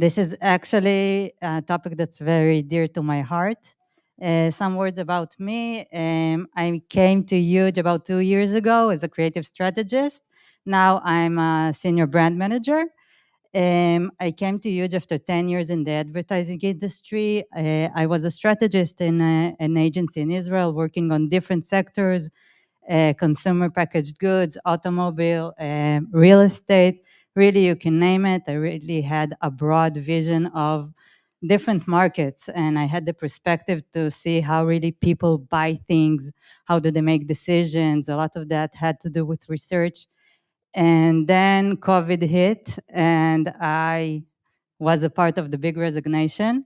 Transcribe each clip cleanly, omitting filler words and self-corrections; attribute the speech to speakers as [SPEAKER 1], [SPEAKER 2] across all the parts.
[SPEAKER 1] This is actually a topic that's very dear to my heart. Some words about me. I came to Huge about 2 years ago as a creative strategist. Now I'm a senior brand manager. I came to Huge after 10 years in the advertising industry. I was a strategist in an agency in Israel working on different sectors, consumer packaged goods, automobile, real estate. Really, you can name it. I really had a broad vision of different markets, and I had the perspective to see how really people buy things, how do they make decisions. A lot of that had to do with research. And then COVID hit, and I was a part of the big resignation,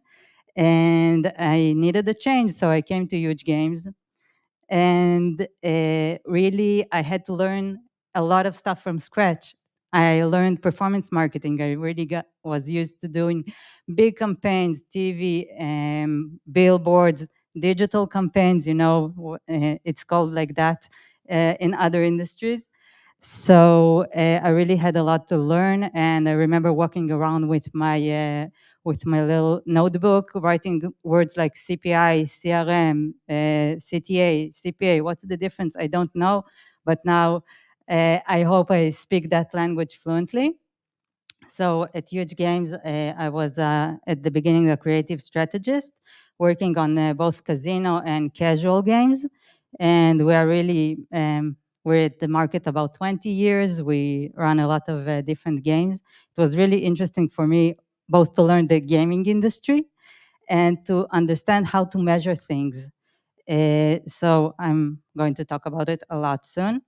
[SPEAKER 1] and I needed a change, so I came to Huge Games. And really, I had to learn a lot of stuff from scratch. I learned performance marketing. I really was used to doing big campaigns, TV, billboards, digital campaigns. It's called like that in other industries. So I really had a lot to learn, and I remember walking around with my little notebook, writing words like CPI, CRM, CTA, CPA. What's the difference? I don't know, but now I hope I speak that language fluently. So at Huge Games, I was at the beginning a creative strategist, working on both casino and casual games, and we are really we're at the market about 20 years. We run a lot of different games. It was really interesting for me both to learn the gaming industry and to understand how to measure things. So I'm going to talk about it a lot soon.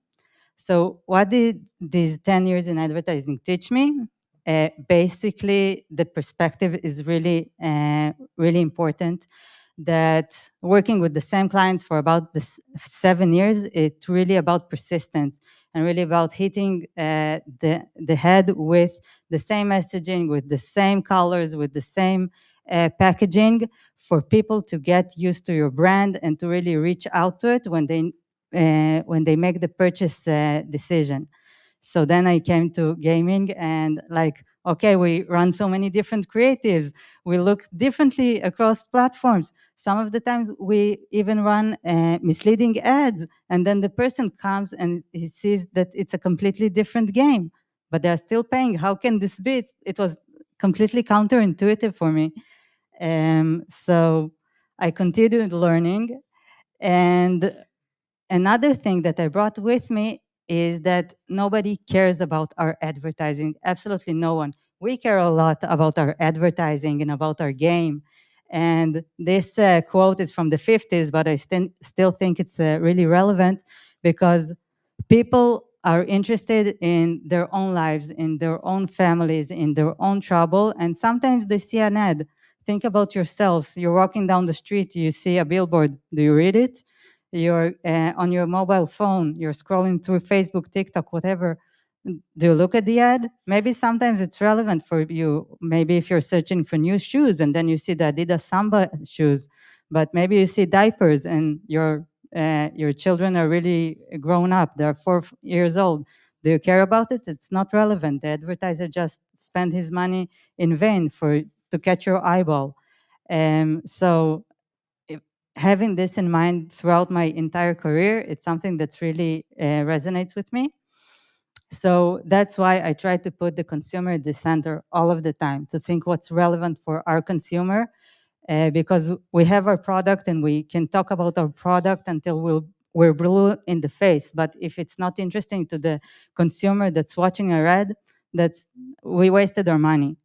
[SPEAKER 1] So what did these 10 years in advertising teach me? Basically, the perspective is really important. That working with the same clients for about 7 years, it's really about persistence and really about hitting the head with the same messaging, with the same colors, with the same packaging for people to get used to your brand and to really reach out to it when they make the purchase decision. So then I came to gaming and like, okay, we run so many different creatives. We look differently across platforms. Some of the times we even run misleading ads, and then the person comes and he sees that it's a completely different game, but they're still paying. How can this be? It was completely counterintuitive for me. So I continued learning, and another thing that I brought with me is that nobody cares about our advertising. Absolutely no one. We care a lot about our advertising and about our game. And this quote is from the 50s, but I still think it's really relevant because people are interested in their own lives, in their own families, in their own trouble, and sometimes they see an ad. Think about yourselves. You're walking down the street, you see a billboard. Do you read it? You're on your mobile phone, you're scrolling through Facebook, TikTok, whatever. Do you look at the ad? Maybe sometimes it's relevant for you. Maybe if you're searching for new shoes and then you see the Adidas Samba shoes, but maybe you see diapers and your children are really grown up. They're 4 years old. Do you care about it? It's not relevant. The advertiser just spent his money in vain to catch your eyeball. So if- having this in mind throughout my entire career, it's something that's really resonates with me. So that's why I try to put the consumer at the center all of the time, to think what's relevant for our consumer, because we have our product and we can talk about our product until we're blue in the face. But if it's not interesting to the consumer that's watching our ad, that's we wasted our money.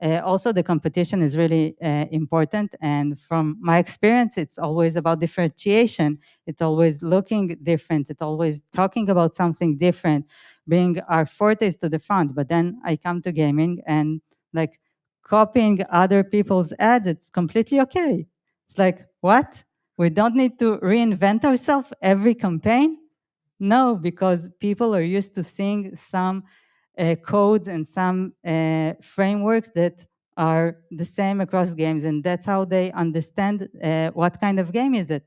[SPEAKER 1] Also, the competition is really important. And from my experience, it's always about differentiation. It's always looking different. It's always talking about something different, bring our fortes to the front. But then I come to gaming and like copying other people's ads, it's completely okay. It's like, what? We don't need to reinvent ourselves every campaign? No, because people are used to seeing some codes and some frameworks that are the same across games, and that's how they understand what kind of game is it,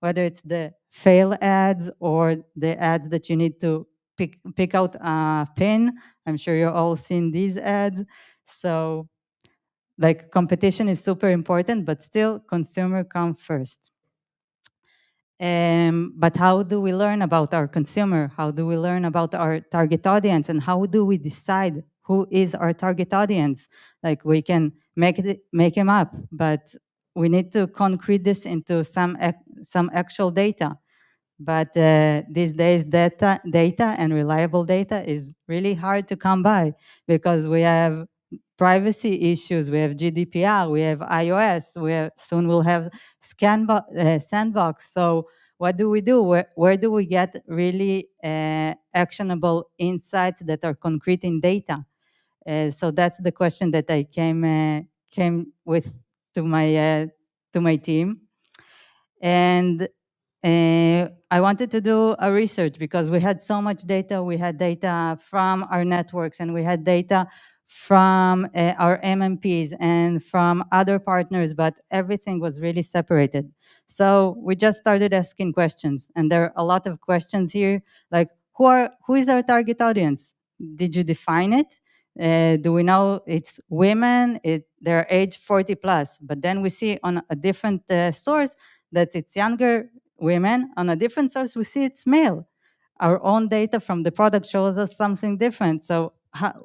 [SPEAKER 1] whether it's the fail ads or the ads that you need to pick out a pin. I'm sure you're all seen these ads. So like competition is super important, but still consumer come first. But how do we learn about our consumer? How do we learn about our target audience? And how do we decide who is our target audience? Like we can make him up, but we need to concrete this into some actual data. But these days, data and reliable data is really hard to come by because we have privacy issues, we have GDPR, we have iOS, soon we'll have Sandbox. So what do we do? Where do we get really actionable insights that are concrete in data? So that's the question that I came with to my team. And I wanted to do a research because we had so much data. We had data from our networks, and we had data from our MMPs and from other partners, but everything was really separated. So we just started asking questions, and there are a lot of questions here, like who is our target audience? Did you define it? Do we know it's women? They're age 40 plus, but then we see on a different source that it's younger women. On a different source, we see it's male. Our own data from the product shows us something different. So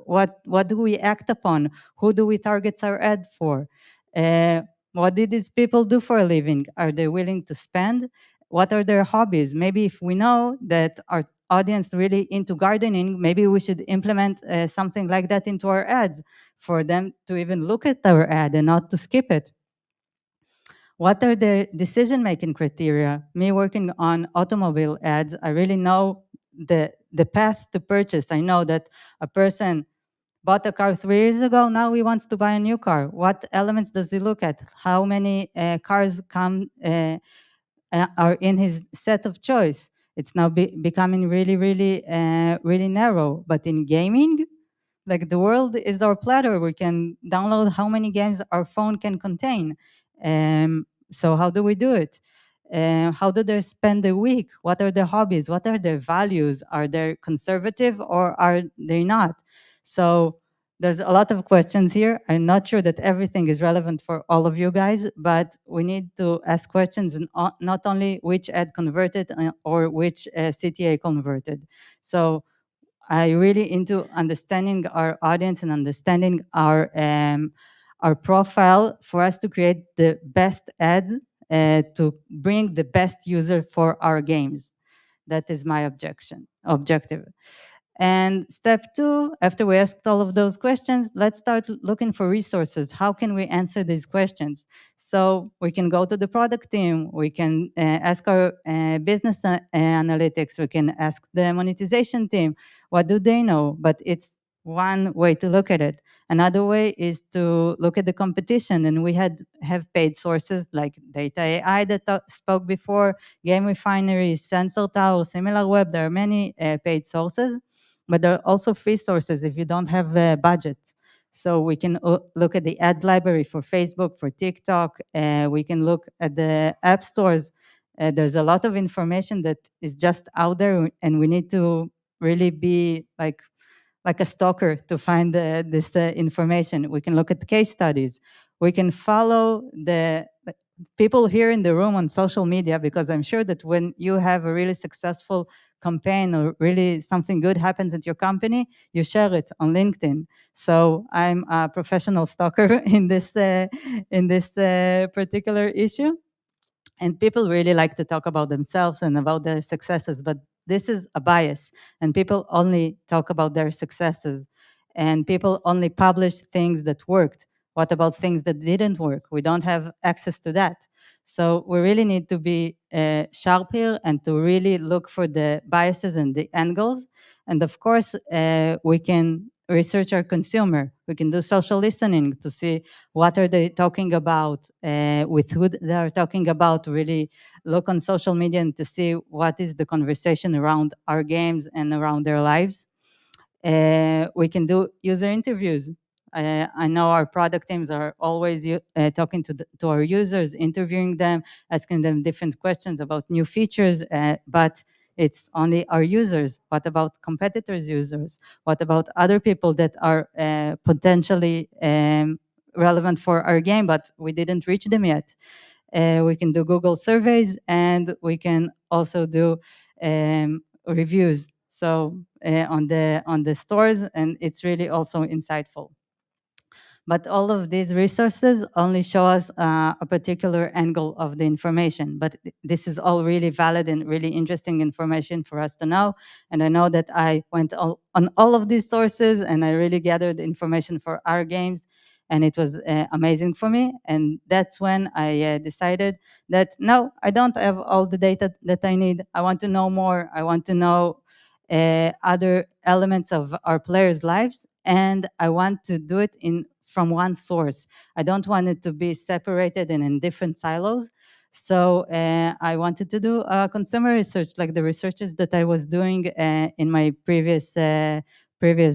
[SPEAKER 1] what do we act upon? Who do we target our ad for? Uh, what did these people do for a living? Are they willing to spend? What are their hobbies? Maybe if we know that our audience really into gardening, maybe we should implement something like that into our ads for them to even look at our ad and not to skip it. What are the decision-making criteria? Me working on automobile ads, I really know the path to purchase. I know that a person bought a car 3 years ago, now he wants to buy a new car. What elements does he look at? How many cars are in his set of choice? It's now becoming really, really, really narrow. But in gaming, like the world is our platter. We can download how many games our phone can contain. So how do we do it? How do they spend the week? What are their hobbies? What are their values? Are they conservative or are they not? So there's a lot of questions here. I'm not sure that everything is relevant for all of you guys, but we need to ask questions and not only which ad converted or which CTA converted. So I really into understanding our audience and understanding our profile for us to create the best ads to bring the best user for our games. That is my objective. And step two, after we asked all of those questions, let's start looking for resources. How can we answer these questions? So we can go to the product team, we can ask our business analytics, we can ask the monetization team, what do they know? But it's one way to look at it. Another way is to look at the competition, and we have paid sources like Data AI that spoke before, Game Refinery, Sensor Tower, SimilarWeb. There are many paid sources, but there are also free sources if you don't have a budget. So we can look at the ads library for Facebook, for TikTok. We can look at the app stores. There's a lot of information that is just out there, and we need to really be like a stalker to find this information. We can look at case studies. We can follow the people here in the room on social media, because I'm sure that when you have a really successful campaign or really something good happens at your company, you share it on LinkedIn. So I'm a professional stalker in this particular issue. And people really like to talk about themselves and about their successes, but this is a bias, and people only talk about their successes, and people only publish things that worked. What about things that didn't work? We don't have access to that. So we really need to be sharp here and to really look for the biases and the angles. And of course, we can research our consumer. We can do social listening to see what are they talking about, with who they are talking about, really look on social media and to see what is the conversation around our games and around their lives. We can do user interviews. I know our product teams are always talking to our users, interviewing them, asking them different questions about new features, but it's only our users. What about competitors' users? What about other people that are potentially relevant for our game, but we didn't reach them yet. We can do Google surveys, and we can also do reviews. So on the stores, and it's really also insightful. But all of these resources only show us a particular angle of the information. But this is all really valid and really interesting information for us to know. And I know that I went on all of these sources, and I really gathered information for our games. And it was amazing for me. And that's when I decided that no, I don't have all the data that I need. I want to know more. I want to know other elements of our players' lives, and I want to do it in from one source. I don't want it to be separated and in different silos. So I wanted to do consumer research, like the researches that I was doing in my previous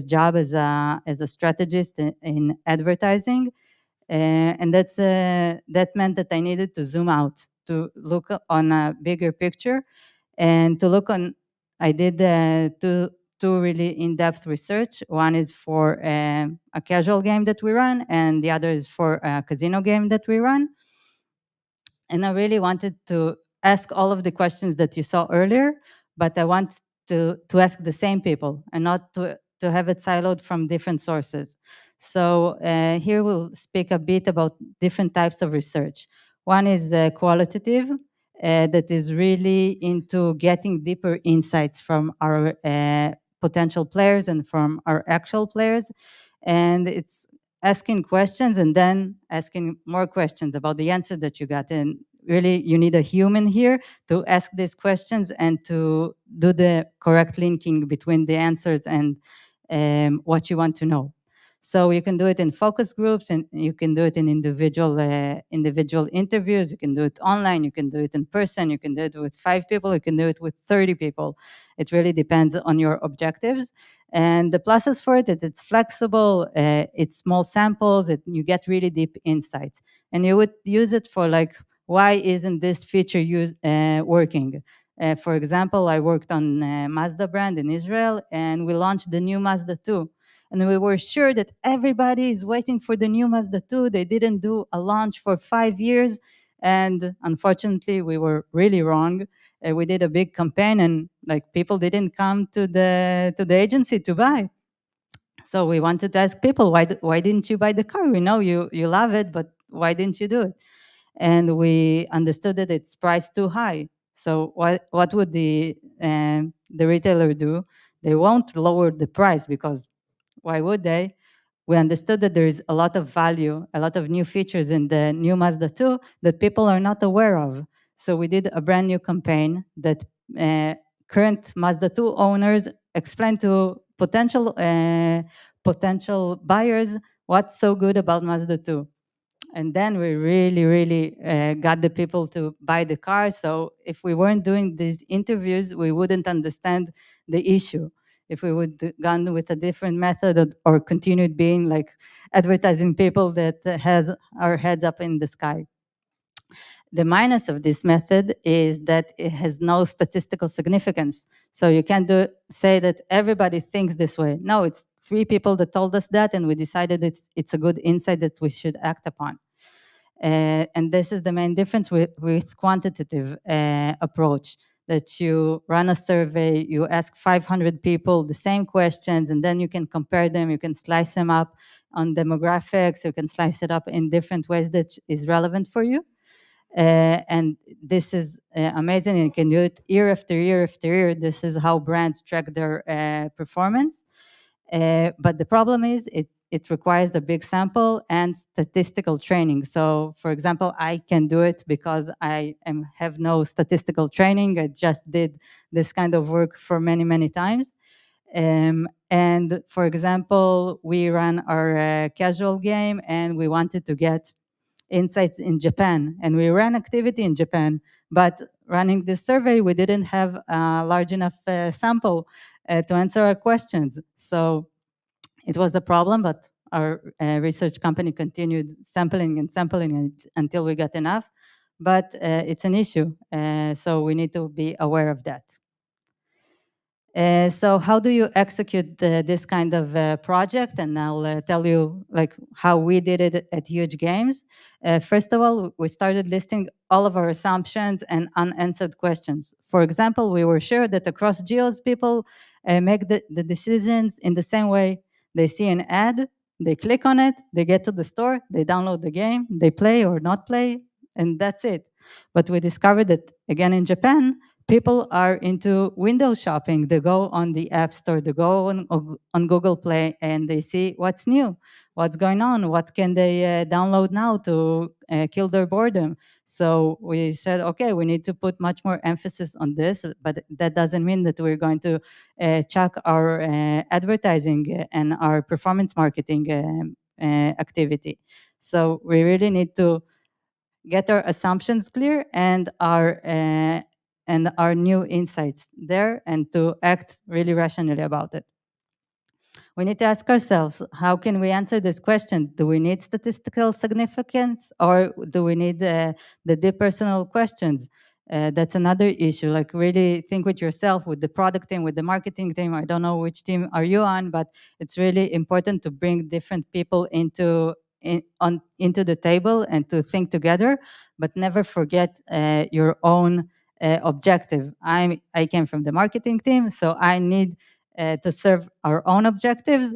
[SPEAKER 1] job as a strategist in advertising. And that meant that I needed to zoom out to look on a bigger picture, and to look on. I did two really in-depth research. One is for a casual game that we run, and the other is for a casino game that we run. And I really wanted to ask all of the questions that you saw earlier, but I want to ask the same people and not to have it siloed from different sources. So here we'll speak a bit about different types of research. One is qualitative, that is really into getting deeper insights from our potential players and from our actual players. And it's asking questions and then asking more questions about the answer that you got. And really, you need a human here to ask these questions and to do the correct linking between the answers and what you want to know. So you can do it in focus groups, and you can do it in individual interviews. You can do it online. You can do it in person. You can do it with 5 people. You can do it with 30 people. It really depends on your objectives. And the pluses for it is it's flexible. It's small samples. You get really deep insights, and you would use it for like, why isn't this feature working? For example, I worked on Mazda brand in Israel, and we launched the new Mazda 2. And we were sure that everybody is waiting for the new Mazda 2. They didn't do a launch for 5 years. And unfortunately, we were really wrong. We did a big campaign, and like people didn't come to the agency to buy. So we wanted to ask people, why didn't you buy the car? We know you love it, but why didn't you do it? And we understood that it's priced too high. So what would the retailer do? They won't lower the price, because why would they? We understood that there is a lot of value, a lot of new features in the new Mazda 2 that people are not aware of. So we did a brand new campaign that uh, current Mazda 2 owners explained to potential buyers what's so good about Mazda 2. And then we really got the people to buy the car. So if we weren't doing these interviews, we wouldn't understand the issue. If we would gone with a different method, or continued being like advertising people that has our heads up in the sky. The minus of this method is that it has no statistical significance. So you can't say that everybody thinks this way. No, it's 3 people that told us that, and we decided it's a good insight that we should act upon. And this is the main difference with quantitative approach, that you run a survey, you ask 500 people the same questions, and then you can compare them, you can slice them up on demographics, you can slice it up in different ways that is relevant for you. And this is amazing. You can do it year after year after year. This is how brands track their performance. But the problem is it requires a big sample and statistical training. So, for example, I can do it because have no statistical training. I just did this kind of work for many times. And for example, we ran our casual game, and we wanted to get insights in Japan, and we ran activity in Japan. But running this survey, we didn't have a large enough sample to answer our questions. So it was a problem, but our research company continued sampling and sampling until we got enough. But it's an issue, so we need to be aware of that. So how do you execute this kind of project? And I'll tell you like how we did it at Huge Games. First of all, we started listing all of our assumptions and unanswered questions. For example, we were sure that across geos, people make the decisions in the same way. They see an ad, they click on it, they get to the store, they download the game, they play or not play, and that's it. But we discovered that, again, in Japan, people are into window shopping. They go on the App Store, they go on Google Play, and they see what's new, what's going on, what can they download now to kill their boredom. So we said, okay, we need to put much more emphasis on this, but that doesn't mean that we're going to chuck our advertising and our performance marketing activity. So we really need to get our assumptions clear and our new insights there, and to act really rationally about it. We need to ask ourselves, how can we answer this question? Do we need statistical significance, or do we need the depersonal questions? That's another issue. Like, really think with yourself, with the product team, with the marketing team. I don't know which team are you on, but it's really important to bring different people into the table and to think together, but never forget your own objective. I came from the marketing team, so I need to serve our own objectives.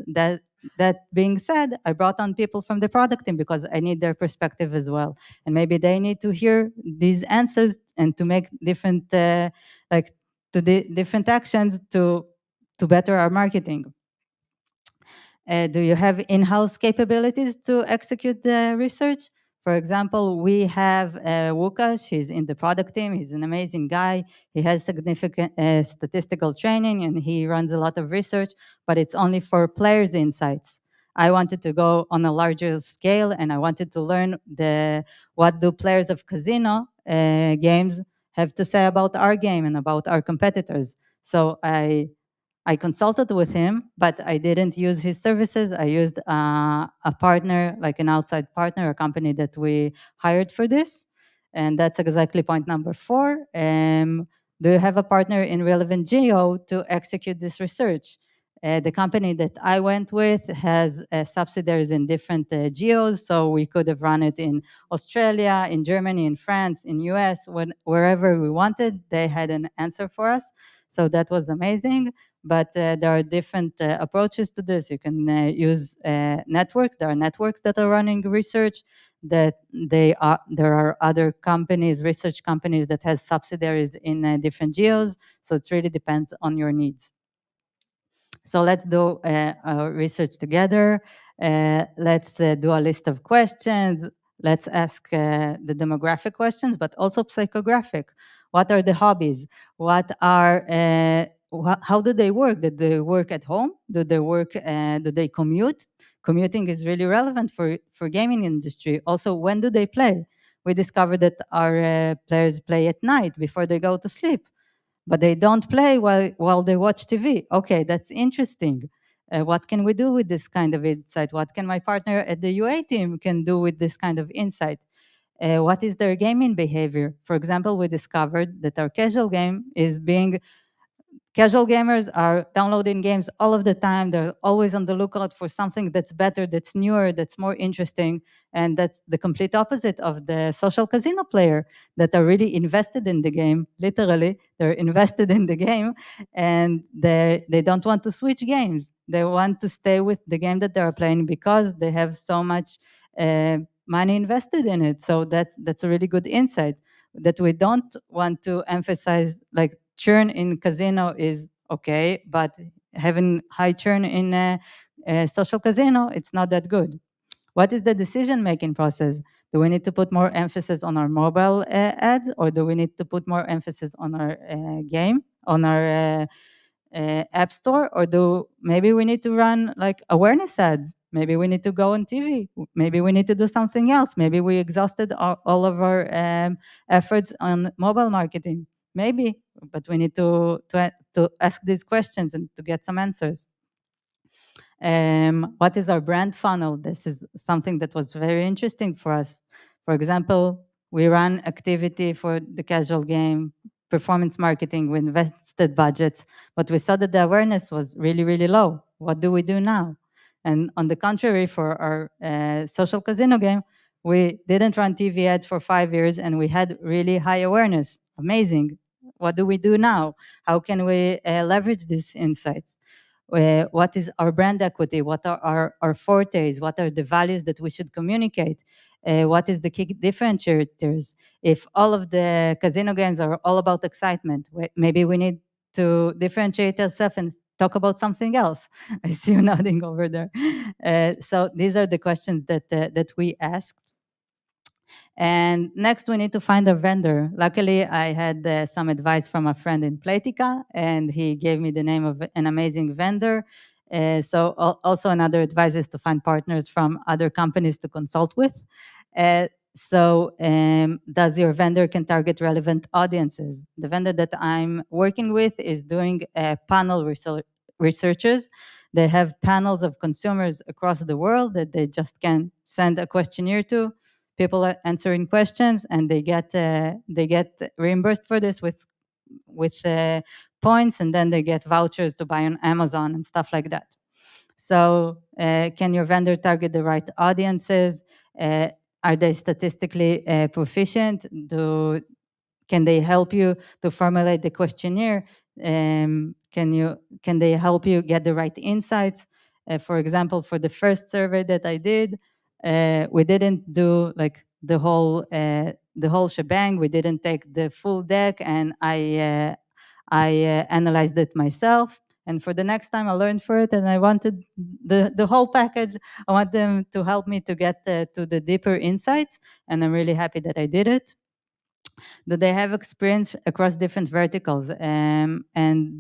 [SPEAKER 1] That being said, I brought on people from the product team because I need their perspective as well, and maybe they need to hear these answers and to make different like different actions to better our marketing. Do you have in-house capabilities to execute the research? For example, we have Łukasz. He's in the product team. He's an amazing guy. He has significant statistical training, and he runs a lot of research, but it's only for players' insights. I wanted to go on a larger scale, and I wanted to learn what do players of casino games have to say about our game and about our competitors. So I consulted with him, but I didn't use his services. I used a partner, like an outside partner, a company that we hired for this. And that's exactly point number 4. Do you have a partner in relevant geo to execute this research? The company that I went with has subsidiaries in different geos, so we could have run it in Australia, in Germany, in France, in US, wherever we wanted. They had an answer for us, so that was amazing. But there are different approaches to this. You can use networks. There are networks that are running research. There are other companies, research companies, that has subsidiaries in different geos. So it really depends on your needs. So let's do our research together. Let's do a list of questions. Let's ask the demographic questions, but also psychographic. What are the hobbies? What are how do they work? Do they work at home? Do they work? Do they commute? Commuting is really relevant for gaming industry. Also, when do they play? We discovered that our players play at night before they go to sleep, but they don't play while they watch TV. Okay, that's interesting. What can we do with this kind of insight? What can my partner at the UA team can do with this kind of insight? What is their gaming behavior? For example, we discovered that our casual game is being Casual gamers are downloading games all of the time. They're always on the lookout for something that's better, that's newer, that's more interesting. And that's the complete opposite of the social casino player that are really invested in the game. Literally, they're invested in the game, and they don't want to switch games. They want to stay with the game that they're playing because they have so much money invested in it. So that's a really good insight, that we don't want to emphasize. Like, churn in casino is okay, but having high churn in a social casino, it's not that good. What is the decision-making process? Do we need to put more emphasis on our mobile ads, or do we need to put more emphasis on our game, on our app store, or do maybe we need to run like awareness ads? Maybe we need to go on TV. Maybe we need to do something else. Maybe we exhausted all of our efforts on mobile marketing. Maybe, but we need to ask these questions and to get some answers. What is our brand funnel? This is something that was very interesting for us. For example, we run activity for the casual game. performance marketing. We invested budgets, but we saw that the awareness was really, really low. What do we do now? And on the contrary, for our social casino game, we didn't run TV ads for 5 years and we had really high awareness. Amazing. What do we do now? How can we leverage these insights? What is our brand equity? What are our fortes? What are the values that we should communicate? What is the key differentiators? If all of the casino games are all about excitement, maybe we need to differentiate ourselves and talk about something else. I see you nodding over there. So these are the questions that we asked. And next, we need to find a vendor. Luckily, I had some advice from a friend in Playtika, and he gave me the name of an amazing vendor. Also another advice is to find partners from other companies to consult with. Does your vendor can target relevant audiences? The vendor that I'm working with is doing panel researches. They have panels of consumers across the world that they just can send a questionnaire to. People are answering questions, and they get reimbursed for this with points, and then they get vouchers to buy on Amazon and stuff like that. So, can your vendor target the right audiences? Are they statistically proficient? Can they help you to formulate the questionnaire? Can they help you get the right insights? For example, for the first survey that I did, we didn't do like the whole shebang. We didn't take the full deck, and I analyzed it myself. And for the next time, I learned for it, and I wanted the whole package. I want them to help me to get to the deeper insights, and I'm really happy that I did it. Do they have experience across different verticals? And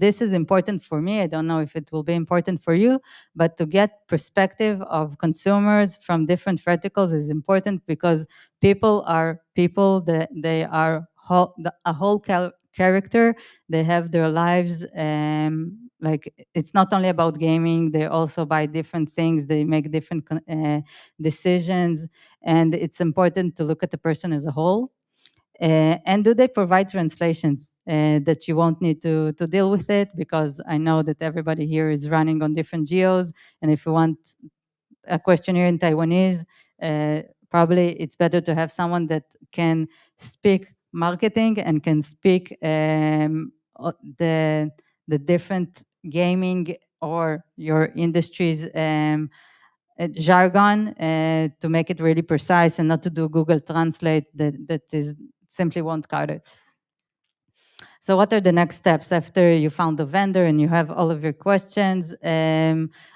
[SPEAKER 1] this is important for me. I don't know if it will be important for you, but to get perspective of consumers from different verticals is important, because people are people, that they are a whole character. They have their lives. Like, it's not only about gaming. They also buy different things. They make different decisions, and it's important to look at the person as a whole. And do they provide translations that you won't need to deal with it? Because I know that everybody here is running on different geos, and if you want a questionnaire in Taiwanese, probably it's better to have someone that can speak marketing and can speak the different gaming or your industry's jargon, to make it really precise, and not to do Google Translate that is simply won't cut it. So what are the next steps after you found the vendor and you have all of your questions?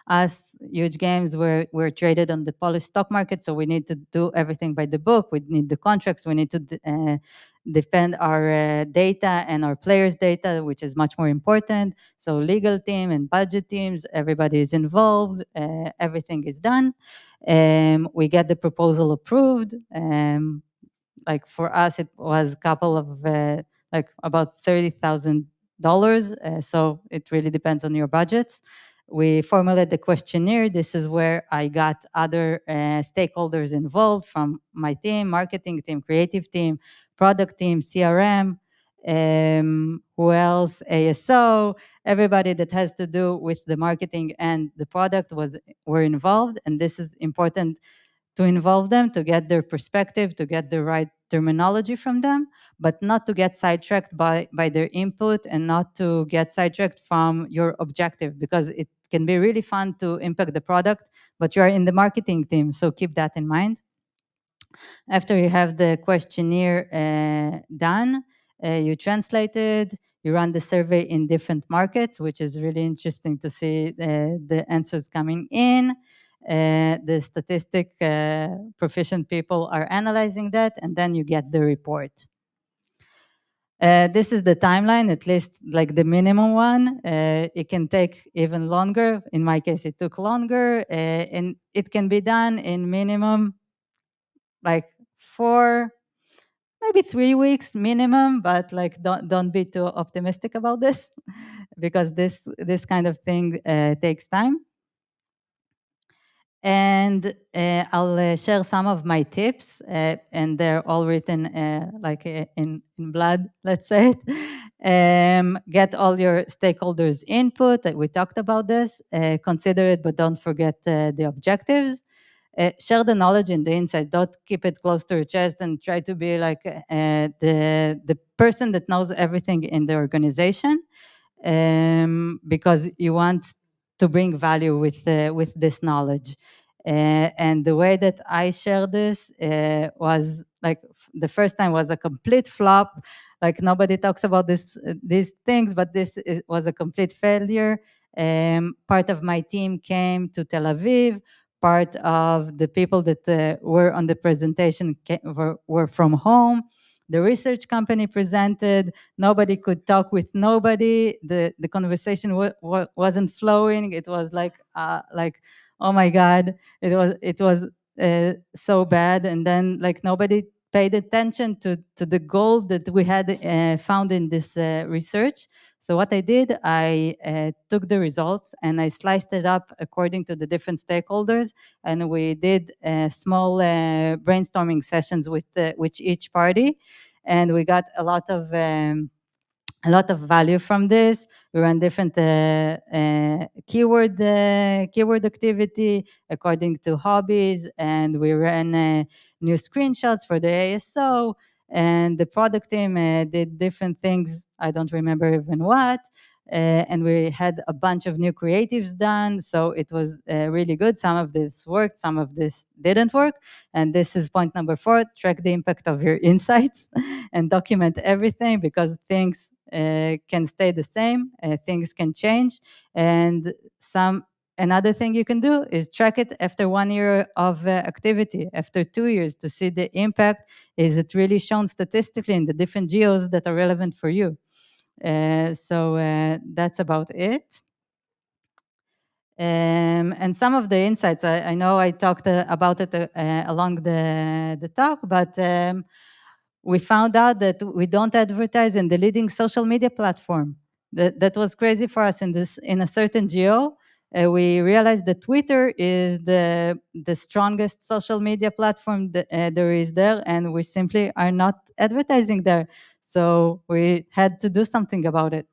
[SPEAKER 1] Us huge games, we're traded on the Polish stock market, so we need to do everything by the book. We need the contracts. We need to defend our data and our players' data, which is much more important. So legal team and budget teams, everybody is involved. Everything is done. We get the proposal approved. Like for us, it was a couple of like about $30,000. So it really depends on your budgets. We formulate the questionnaire. This is where I got other stakeholders involved from my team, marketing team, creative team, product team, CRM. Who else? ASO. Everybody that has to do with the marketing and the product were involved, and this is important to involve them, to get their perspective, to get the right terminology from them, but not to get sidetracked by their input, and not to get sidetracked from your objective, because it can be really fun to impact the product, but you are in the marketing team, so keep that in mind. After you have the questionnaire done, you translate it, you run the survey in different markets, which is really interesting to see the answers coming in. The statistic proficient people are analyzing that, and then you get the report. This is the timeline, at least like the minimum one. It can take even longer. In my case, it took longer, and it can be done in minimum like 4, maybe 3 weeks minimum, but like don't be too optimistic about this because this kind of thing takes time. And I'll share some of my tips, and they're all written in blood, let's say it. Get all your stakeholders' input. We talked about this. Consider it, but don't forget the objectives. Share the knowledge and the insight. Don't keep it close to your chest and try to be like the person that knows everything in the organization, because you want to bring value with this knowledge. And the way that I share this was like the first time was a complete flop. Like nobody talks about these things, but was a complete failure. Part of my team came to Tel Aviv. Part of the people that were on the presentation were from home. The research company presented. Nobody could talk with nobody. The conversation wasn't flowing. It was like oh my God, it was so bad. And then like nobody paid attention to the goal that we had found in this research. So what I did, I took the results and I sliced it up according to the different stakeholders, and we did small brainstorming sessions with each party, and we got a lot of value from this. We ran different keyword activity according to hobbies, and we ran new screenshots for the ASO, and the product team did different things. I don't remember even what. And we had a bunch of new creatives done, so it was really good. Some of this worked, some of this didn't work. And this is point number 4: track the impact of your insights and document everything, because things can stay the same, things can change. And another thing you can do is track it after 1 year of activity, after 2 years, to see the impact. Is it really shown statistically in the different geos that are relevant for you? So that's about it. And some of the insights, I know I talked about it along the talk, but we found out that we don't advertise in the leading social media platform. That was crazy for us in a certain geo. We realized that Twitter is the strongest social media platform that there is there, and we simply are not advertising there. So we had to do something about it.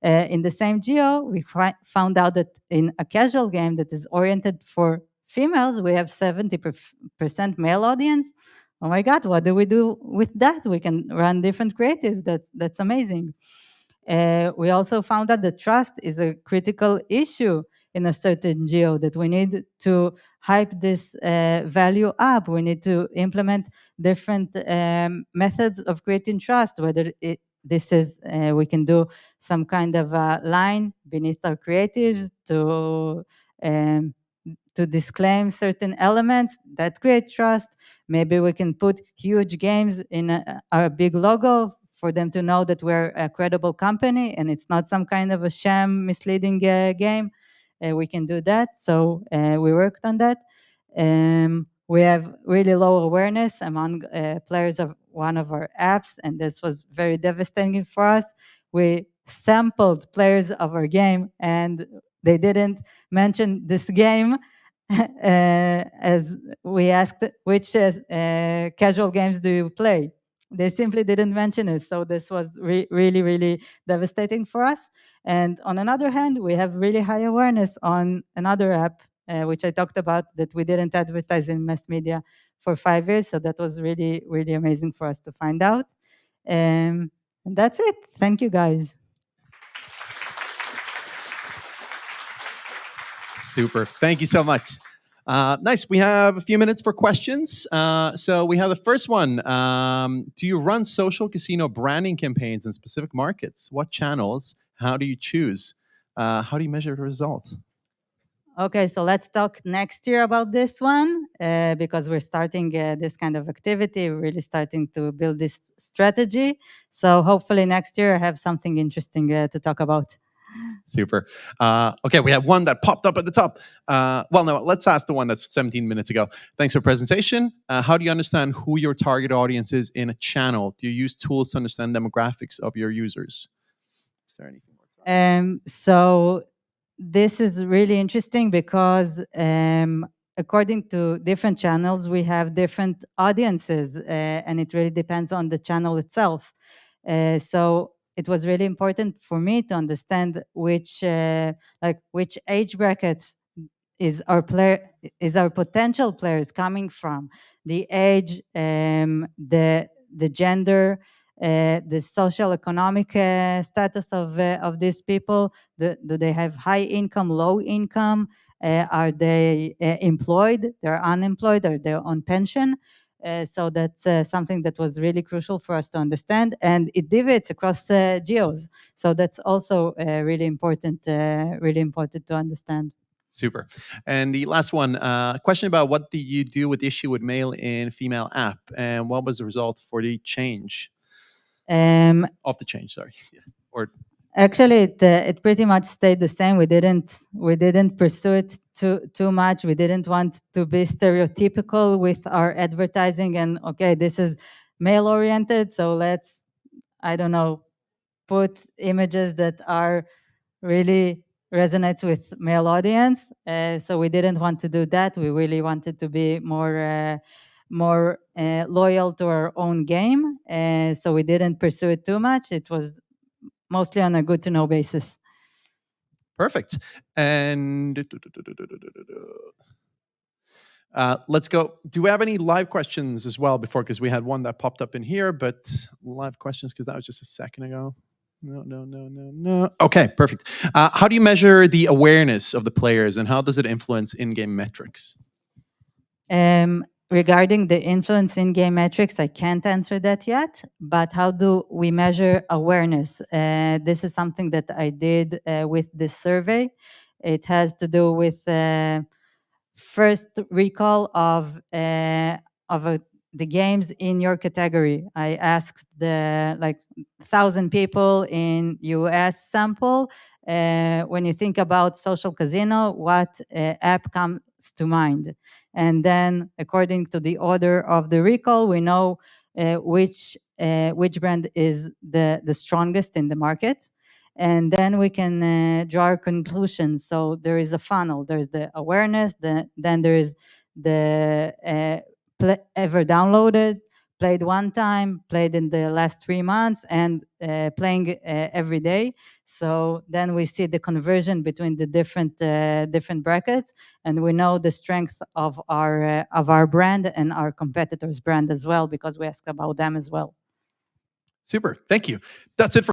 [SPEAKER 1] In the same geo, we found out that in a casual game that is oriented for females, we have 70% male audience. Oh my God, what do we do with that? We can run different creatives. That's amazing. We also found out that trust is a critical issue in a certain geo, that we need to hype this value up. We need to implement different methods of creating trust, whether this is, we can do some kind of a line beneath our creatives um, to disclaim certain elements that create trust. Maybe we can put huge games in our big logo for them to know that we're a credible company and it's not some kind of a sham, misleading game. We can do that. So we worked on that. We have really low awareness among players of one of our apps, and this was very devastating for us. We sampled players of our game, and they didn't mention this game. As we asked, which casual games do you play? They simply didn't mention it. So this was really, really devastating for us. And on another hand, we have really high awareness on another app, which I talked about, that we didn't advertise in mass media for 5 years. So that was really, really amazing for us to find out. And that's it. Thank you, guys.
[SPEAKER 2] Super. Thank you so much. Nice. We have a few minutes for questions. So we have the first one. Do you run social casino branding campaigns in specific markets? What channels? How do you choose? How do you measure the results?
[SPEAKER 1] Okay, so let's talk next year about this one, because we're starting this kind of activity. We're really starting to build this strategy. So hopefully next year I have something interesting to talk about.
[SPEAKER 2] Super. Okay, we have one that popped up at the top. Well, no, let's ask the one that's 17 minutes ago. Thanks for the presentation. How do you understand who your target audience is in a channel? Do you use tools to understand demographics of your users? Is there anything more?
[SPEAKER 1] So this is really interesting because according to different channels, we have different audiences, and it really depends on the channel itself. So it was really important for me to understand which age brackets is our potential players coming from, the age, the gender, the social economic status of these people. Do they have high income, low income? Are they employed? They're unemployed? Are they on pension? So that's something that was really crucial for us to understand, and it deviates across geos. So that's also really important to understand.
[SPEAKER 2] Super. And the last one, question about what do you do with the issue with male and female app, and what was the result for the change
[SPEAKER 1] Um,
[SPEAKER 2] of the change? Sorry, yeah. Or
[SPEAKER 1] Actually, it pretty much stayed the same. We didn't pursue it too much. We didn't want to be stereotypical with our advertising. And okay, this is male oriented, so let's, I don't know, put images that are really resonates with male audience. So we didn't want to do that. We really wanted to be more loyal to our own game. So we didn't pursue it too much. It was mostly on a good to know basis.
[SPEAKER 2] perfect. And let's go. Do we have any live questions as well before? Because we had one that popped up in here, but live questions because that was just a second ago. No, no, no, no, no. Okay, perfect. How do you measure the awareness of the players, and how does it influence in-game metrics?
[SPEAKER 1] Regarding the influence in game metrics, I can't answer that yet. But how do we measure awareness? This is something that I did with this survey. It has to do with first recall of the games in your category. I asked the 1,000 people in US sample, when you think about social casino, what app comes to mind? And then according to the order of the recall, we know which brand is the strongest in the market, and then we can draw our conclusions. So there is a funnel. There's the awareness, then there is the ever downloaded, played one time, played in the last 3 months, and playing every day. So then we see the conversion between the different brackets, and we know the strength of our brand and our competitors' brand as well, because we ask about them as well.
[SPEAKER 2] Super. Thank you. That's it for